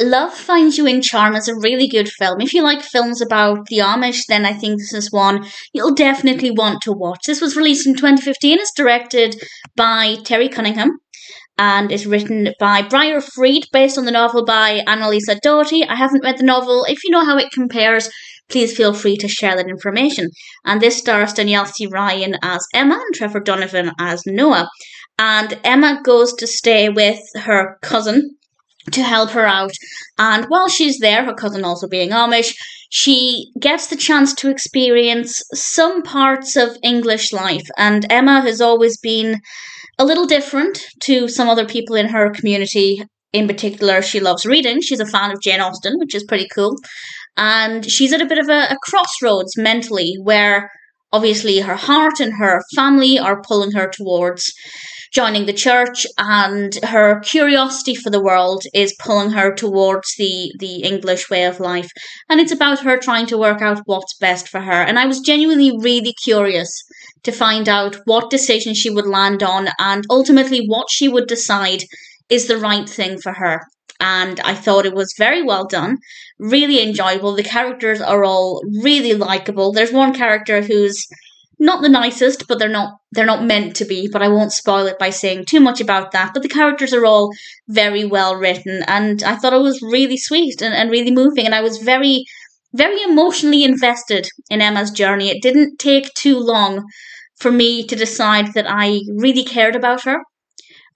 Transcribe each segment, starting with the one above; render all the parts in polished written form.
Love Finds You in Charm is a really good film. If you like films about the Amish, then I think this is one you'll definitely want to watch. This was released in 2015. It's directed by Terry Cunningham and is written by Bryar based on the novel by Annalisa Daughety. I haven't read the novel. If you know how it compares, please feel free to share that information. And this stars Danielle Ryan as Emma and Trevor Donovan as Noah. And Emma goes to stay with her cousin to help her out. And while she's there, her cousin also being Amish, she gets the chance to experience some parts of English life. And Emma has always been a little different to some other people in her community. In particular, she loves reading. She's a fan of Jane Austen, which is pretty cool. And she's at a bit of a crossroads mentally, where obviously her heart and her family are pulling her towards joining the church, and her curiosity for the world is pulling her towards the English way of life. And it's about her trying to work out what's best for her. And I was genuinely really curious to find out what decision she would land on and ultimately what she would decide is the right thing for her. And I thought it was very well done, really enjoyable. The characters are all really likable. There's one character who's not the nicest, but they're not meant to be, but I won't spoil it by saying too much about that. But the characters are all very well written, and I thought it was really sweet and really moving, and I was very, very emotionally invested in Emma's journey. It didn't take too long for me to decide that I really cared about her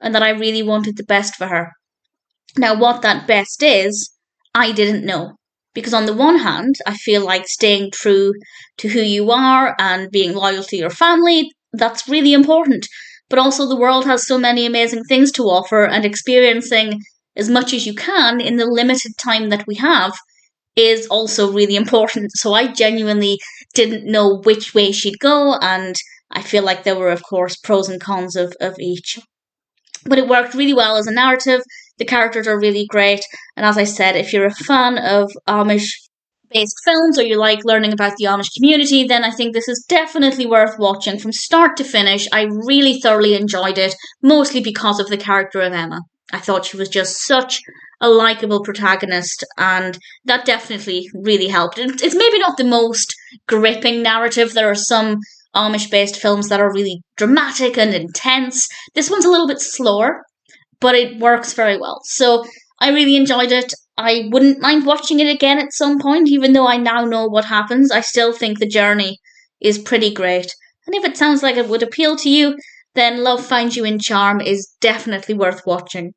and that I really wanted the best for her. Now, what that best is, I didn't know. Because on the one hand, I feel like staying true to who you are and being loyal to your family, that's really important. But also the world has so many amazing things to offer, and experiencing as much as you can in the limited time that we have is also really important. So I genuinely didn't know which way she'd go, and I feel like there were, of course, pros and cons of each. But it worked really well as a narrative. The characters are really great. And as I said, if you're a fan of Amish-based films or you like learning about the Amish community, then I think this is definitely worth watching from start to finish. I really thoroughly enjoyed it, mostly because of the character of Emma. I thought she was just such a likable protagonist, and that definitely really helped. It's maybe not the most gripping narrative. There are some Amish-based films that are really dramatic and intense. This one's a little bit slower, but it works very well. So I really enjoyed it. I wouldn't mind watching it again at some point, even though I now know what happens. I still think the journey is pretty great. And if it sounds like it would appeal to you, then Love Finds You in Charm is definitely worth watching.